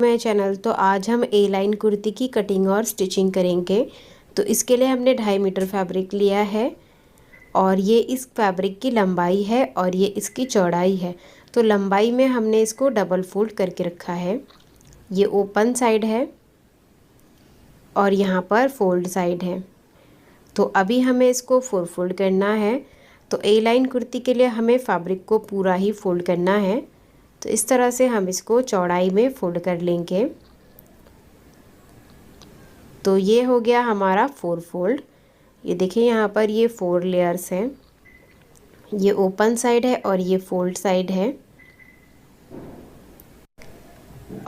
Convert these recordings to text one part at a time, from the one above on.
मेरे चैनल। तो आज हम ए लाइन कुर्ती की कटिंग और स्टिचिंग करेंगे। तो इसके लिए हमने 2.5 मीटर फैब्रिक लिया है और ये इस फैब्रिक की लंबाई है और ये इसकी चौड़ाई है। तो लंबाई में हमने इसको डबल फोल्ड करके रखा है। ये ओपन साइड है और यहाँ पर फोल्ड साइड है। तो अभी हमें इसको फोल्ड करना है। तो ए लाइन कुर्ती के लिए हमें फैब्रिक को पूरा ही फोल्ड करना है। तो इस तरह से हम इसको चौड़ाई में फोल्ड कर लेंगे। तो ये हो गया हमारा 4 फोल्ड। ये देखिए यहाँ पर ये 4 लेयर्स हैं। ये ओपन साइड है और ये फोल्ड साइड है।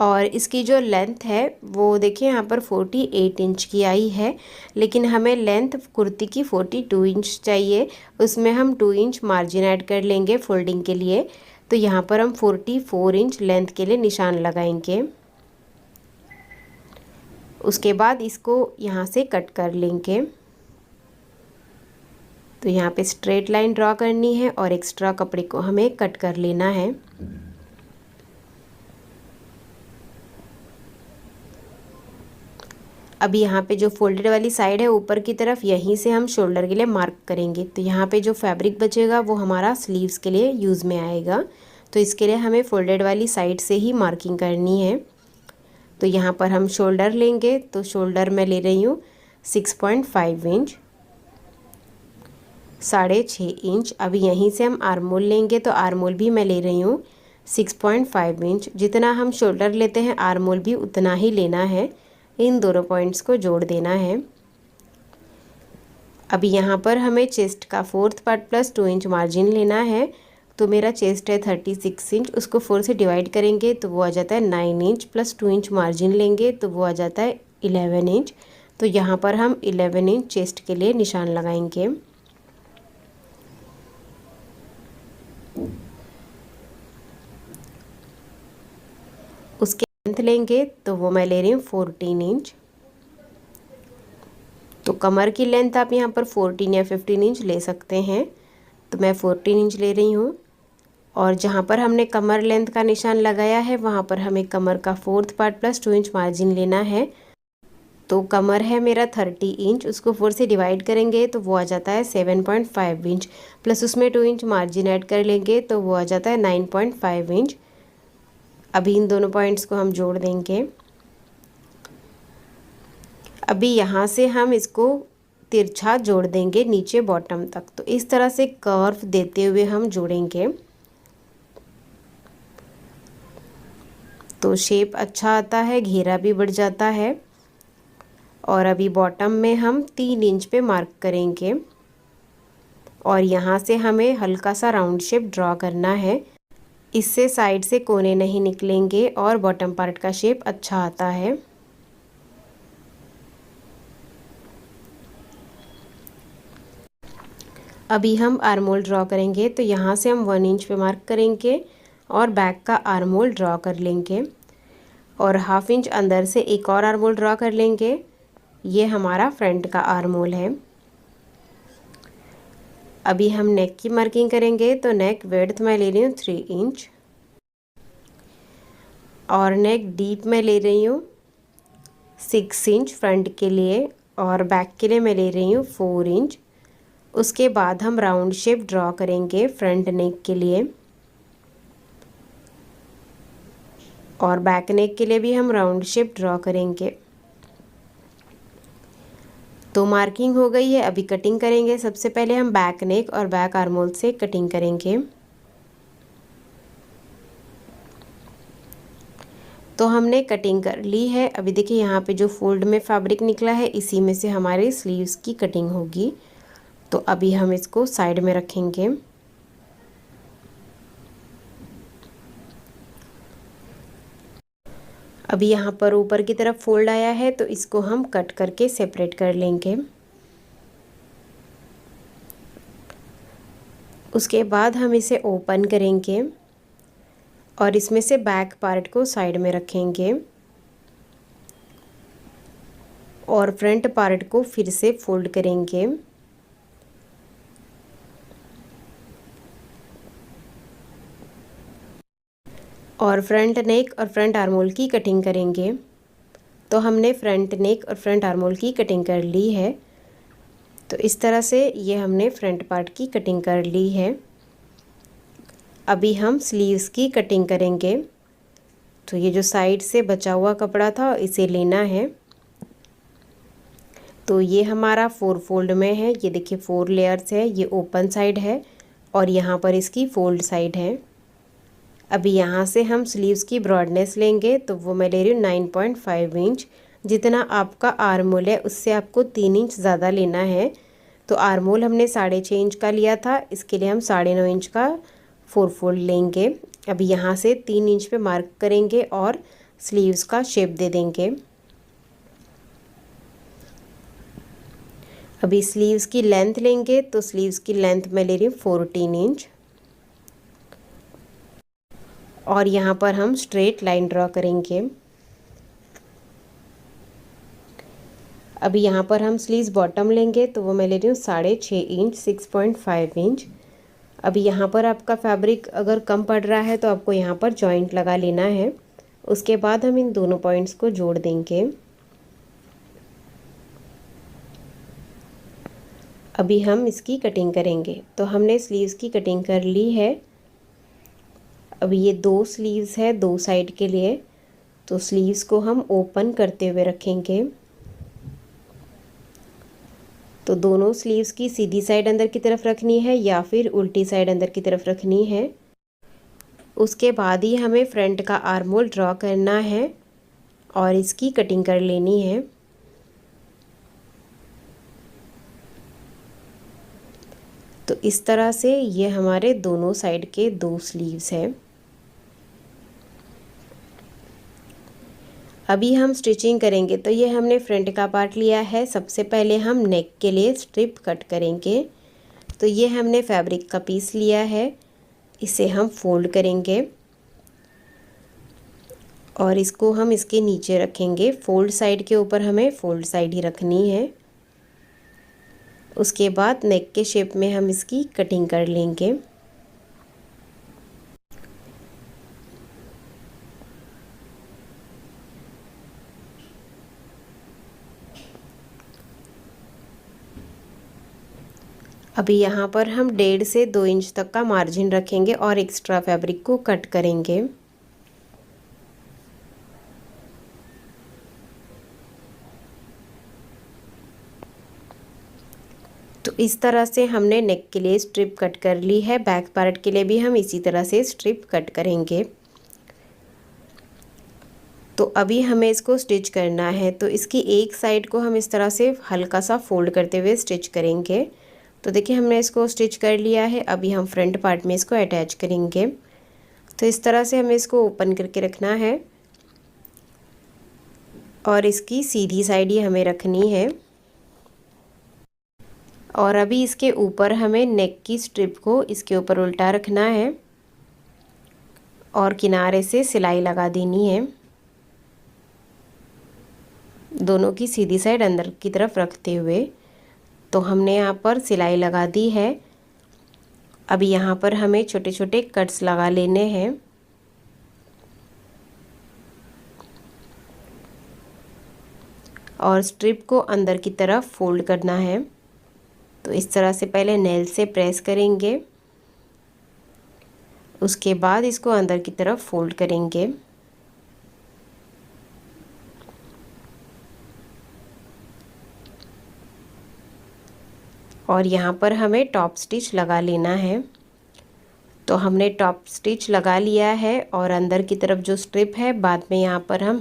और इसकी जो लेंथ है वो देखिए यहाँ पर 48 इंच की आई है, लेकिन हमें लेंथ कुर्ती की 42 इंच चाहिए। उसमें हम 2 इंच मार्जिन ऐड कर लेंगे फोल्डिंग के लिए। तो यहाँ पर हम 44 इंच लेंथ के लिए निशान लगाएंगे। उसके बाद इसको यहाँ से कट कर लेंगे। तो यहाँ पे स्ट्रेट लाइन ड्रॉ करनी है और एक्स्ट्रा कपड़े को हमें कट कर लेना है। अभी यहाँ पे जो फोल्डेड वाली साइड है ऊपर की तरफ, यहीं से हम शोल्डर के लिए मार्क करेंगे। तो यहाँ पे जो फैब्रिक बचेगा वो हमारा स्लीव्स के लिए यूज़ में आएगा। तो इसके लिए हमें फोल्डेड वाली साइड से ही मार्किंग करनी है। तो यहाँ पर हम शोल्डर लेंगे। तो शोल्डर मैं ले रही हूँ 6.5 इंच, 6.5 इंच। अभी यहीं से हम आर्मोल लेंगे। तो आर्मोल भी मैं ले रही हूँ 6.5 इंच। जितना हम शोल्डर लेते हैं आर्मोल भी उतना ही लेना है। इन दोनों पॉइंट्स को जोड़ देना है। अभी यहाँ पर हमें चेस्ट का 4th part plus 2 inch margin लेना है। तो मेरा चेस्ट है 36 इंच, उसको 4 से डिवाइड करेंगे तो वो आ जाता है 9 इंच, प्लस 2 इंच मार्जिन लेंगे तो वो आ जाता है 11 इंच। तो यहाँ पर हम 11 इंच चेस्ट के लिए निशान लगाएंगे। उसके लेंथ लेंगे तो वो मैं ले रही हूँ 14 इंच। तो कमर की लेंथ आप यहाँ पर 14 या 15 इंच ले सकते हैं। तो मैं 14 इंच ले रही हूँ। और जहाँ पर हमने कमर लेंथ का निशान लगाया है वहाँ पर हमें कमर का 4th part plus 2 inch margin लेना है। तो कमर है मेरा 30 इंच, उसको 4 से डिवाइड करेंगे तो वो आ जाता है 7.5 इंच, प्लस उसमें 2 इंच मार्जिन ऐड कर लेंगे तो वो आ जाता है 9.5 इंच। अभी इन दोनों पॉइंट्स को हम जोड़ देंगे। अभी यहाँ से हम इसको तिरछा जोड़ देंगे नीचे बॉटम तक। तो इस तरह से कर्व देते हुए हम जोड़ेंगे तो शेप अच्छा आता है, घेरा भी बढ़ जाता है। और अभी बॉटम में हम 3 इंच पे मार्क करेंगे और यहाँ से हमें हल्का सा राउंड शेप ड्रॉ करना है। इससे साइड से कोने नहीं निकलेंगे और बॉटम पार्ट का शेप अच्छा आता है। अभी हम आर्मोल ड्रॉ करेंगे। तो यहाँ से हम 1 इंच पे मार्क करेंगे और बैक का आर्मोल ड्रॉ कर लेंगे और 1/2 इंच अंदर से एक और आर्मोल ड्रॉ कर लेंगे। ये हमारा फ्रंट का आर्मोल है। अभी हम नेक की मार्किंग करेंगे। तो नेक विड्थ मैं ले रही हूँ 3 इंच और नेक डीप मैं ले रही हूँ 6 इंच फ्रंट के लिए और बैक के लिए मैं ले रही हूँ 4 इंच। उसके बाद हम राउंड शेप ड्रॉ करेंगे फ्रंट नेक के लिए और बैक नेक के लिए भी हम राउंड शेप ड्रॉ करेंगे। तो मार्किंग हो गई है। अभी कटिंग करेंगे। सबसे पहले हम बैक नेक और बैक आर्मोल से कटिंग करेंगे। तो हमने कटिंग कर ली है। अभी देखिए यहाँ पे जो फोल्ड में फैब्रिक निकला है इसी में से हमारे स्लीव्स की कटिंग होगी। तो अभी हम इसको साइड में रखेंगे। अभी यहाँ पर ऊपर की तरफ फोल्ड आया है तो इसको हम कट करके सेपरेट कर लेंगे। उसके बाद हम इसे ओपन करेंगे और इसमें से बैक पार्ट को साइड में रखेंगे और फ्रंट पार्ट को फिर से फोल्ड करेंगे। और फ्रंट नेक और फ्रंट आर्मोल की कटिंग करेंगे। तो हमने फ्रंट नेक और फ्रंट आर्मोल की कटिंग कर ली है। तो इस तरह से ये हमने फ्रंट पार्ट की कटिंग कर ली है। अभी हम स्लीव्स की कटिंग करेंगे। तो ये जो साइड से बचा हुआ कपड़ा था इसे लेना है। तो ये हमारा 4 फोल्ड में है, ये देखिए 4 लेयर्स है। ये ओपन साइड है और यहाँ पर इसकी फोल्ड साइड है। अभी यहाँ से हम स्लीव्स की ब्रॉडनेस लेंगे, तो वो मैं ले रही हूँ 9.5 इंच। जितना आपका आर्मोल है उससे आपको 3 इंच ज़्यादा लेना है। तो आर्मोल हमने 6.5 इंच का लिया था, इसके लिए हम 9.5 इंच का 4 फोल्ड लेंगे। अभी यहाँ से 3 इंच पे मार्क करेंगे और स्लीव्स का शेप दे देंगे। अभी स्लीव्स की लेंथ लेंगे, तो स्लीव्स की लेंथ मैं ले रही हूँ 14 इंच। और यहाँ पर हम स्ट्रेट लाइन ड्रॉ करेंगे। अभी यहाँ पर हम स्लीव्स बॉटम लेंगे, तो वो मैं ले रही हूँ 6.5 इंच, 6.5 इंच। अभी यहाँ पर आपका फैब्रिक अगर कम पड़ रहा है तो आपको यहाँ पर जॉइंट लगा लेना है। उसके बाद हम इन दोनों पॉइंट्स को जोड़ देंगे। अभी हम इसकी कटिंग करेंगे। तो हमने स्लीव्स की कटिंग कर ली है। अभी ये 2 स्लीव्स है 2 साइड के लिए, तो स्लीव्स को हम ओपन करते हुए रखेंगे। तो दोनों स्लीव्स की सीधी साइड अंदर की तरफ रखनी है या फिर उल्टी साइड अंदर की तरफ रखनी है। उसके बाद ही हमें फ्रंट का आर्मोल ड्रॉ करना है और इसकी कटिंग कर लेनी है। तो इस तरह से ये हमारे दोनों साइड के 2 स्लीव्स हैं। अभी हम स्टिचिंग करेंगे। तो ये हमने फ्रंट का पार्ट लिया है। सबसे पहले हम नेक के लिए स्ट्रिप कट करेंगे। तो ये हमने फैब्रिक का पीस लिया है, इसे हम फोल्ड करेंगे और इसको हम इसके नीचे रखेंगे। फोल्ड साइड के ऊपर हमें फोल्ड साइड ही रखनी है। उसके बाद नेक के शेप में हम इसकी कटिंग कर लेंगे। अभी यहाँ पर हम 1.5 से 2 इंच तक का मार्जिन रखेंगे और एक्स्ट्रा फैब्रिक को कट करेंगे। तो इस तरह से हमने नेक के लिए स्ट्रिप कट कर ली है। बैक पार्ट के लिए भी हम इसी तरह से स्ट्रिप कट करेंगे। तो अभी हमें इसको स्टिच करना है। तो इसकी एक साइड को हम इस तरह से हल्का सा फोल्ड करते हुए स्टिच करेंगे। तो देखिए हमने इसको स्टिच कर लिया है। अभी हम फ्रंट पार्ट में इसको अटैच करेंगे। तो इस तरह से हमें इसको ओपन करके रखना है और इसकी सीधी साइड ही हमें रखनी है। और अभी इसके ऊपर हमें नेक की स्ट्रिप को इसके ऊपर उल्टा रखना है और किनारे से सिलाई लगा देनी है, दोनों की सीधी साइड अंदर की तरफ रखते हुए। तो हमने यहाँ पर सिलाई लगा दी है। अभी यहाँ पर हमें छोटे छोटे कट्स लगा लेने हैं। और स्ट्रिप को अंदर की तरफ फोल्ड करना है। तो इस तरह से पहले नेल से प्रेस करेंगे, उसके बाद इसको अंदर की तरफ फोल्ड करेंगे। और यहाँ पर हमें टॉप स्टिच लगा लेना है। तो हमने टॉप स्टिच लगा लिया है और अंदर की तरफ जो स्ट्रिप है बाद में यहाँ पर हम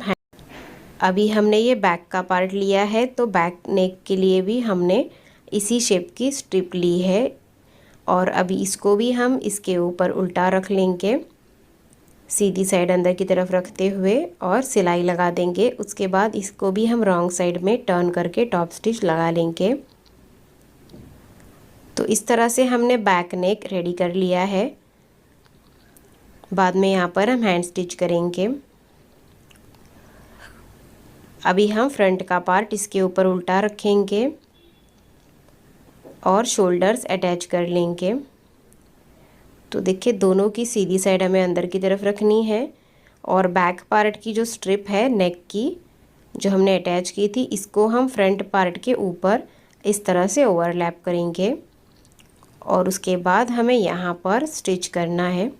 अभी हमने ये बैक का पार्ट लिया है। तो बैक नेक के लिए भी हमने इसी शेप की स्ट्रिप ली है और अभी इसको भी हम इसके ऊपर उल्टा रख लेंगे, सीधी साइड अंदर की तरफ रखते हुए और सिलाई लगा देंगे। उसके बाद इसको भी हम रॉन्ग साइड में टर्न करके टॉप स्टिच लगा लेंगे। तो इस तरह से हमने बैक नेक रेडी कर लिया है। बाद में यहाँ पर हम हैंड स्टिच करेंगे। अभी हम फ्रंट का पार्ट इसके ऊपर उल्टा रखेंगे और शोल्डर्स अटैच कर लेंगे। तो देखिए दोनों की सीधी साइड हमें अंदर की तरफ रखनी है और बैक पार्ट की जो स्ट्रिप है नेक की जो हमने अटैच की थी, इसको हम फ्रंट पार्ट के ऊपर इस तरह से ओवरलैप करेंगे और उसके बाद हमें यहाँ पर स्टिच करना है।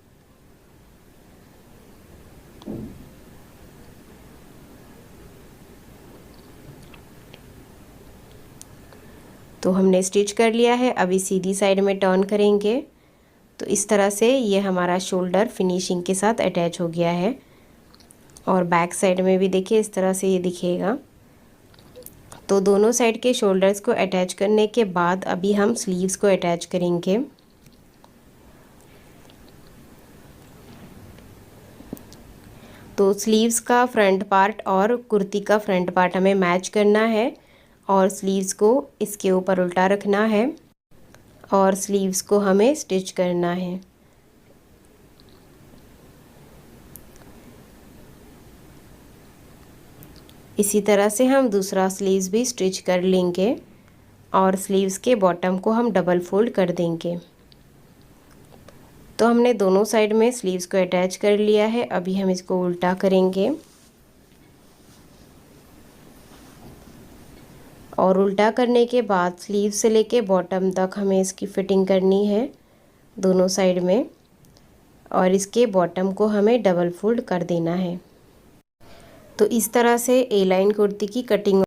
तो हमने स्टिच कर लिया है। अभी सीधी साइड में टर्न करेंगे तो इस तरह से ये हमारा शोल्डर फिनिशिंग के साथ अटैच हो गया है और बैक साइड में भी देखिए इस तरह से ये दिखेगा। तो दोनों साइड के शोल्डर्स को अटैच करने के बाद अभी हम स्लीव्स को अटैच करेंगे। तो स्लीव्स का फ्रंट पार्ट और कुर्ती का फ्रंट पार्ट हमें मैच करना है और स्लीव्स को इसके ऊपर उल्टा रखना है और स्लीव्स को हमें स्टिच करना है। इसी तरह से हम दूसरा स्लीव्स भी स्टिच कर लेंगे और स्लीव्स के बॉटम को हम डबल फोल्ड कर देंगे। तो हमने दोनों साइड में स्लीव्स को अटैच कर लिया है। अभी हम इसको उल्टा करेंगे और उल्टा करने के बाद स्लीव से लेके बॉटम तक हमें इसकी फिटिंग करनी है दोनों साइड में और इसके बॉटम को हमें डबल फोल्ड कर देना है। तो इस तरह से ए लाइन कुर्ती की कटिंग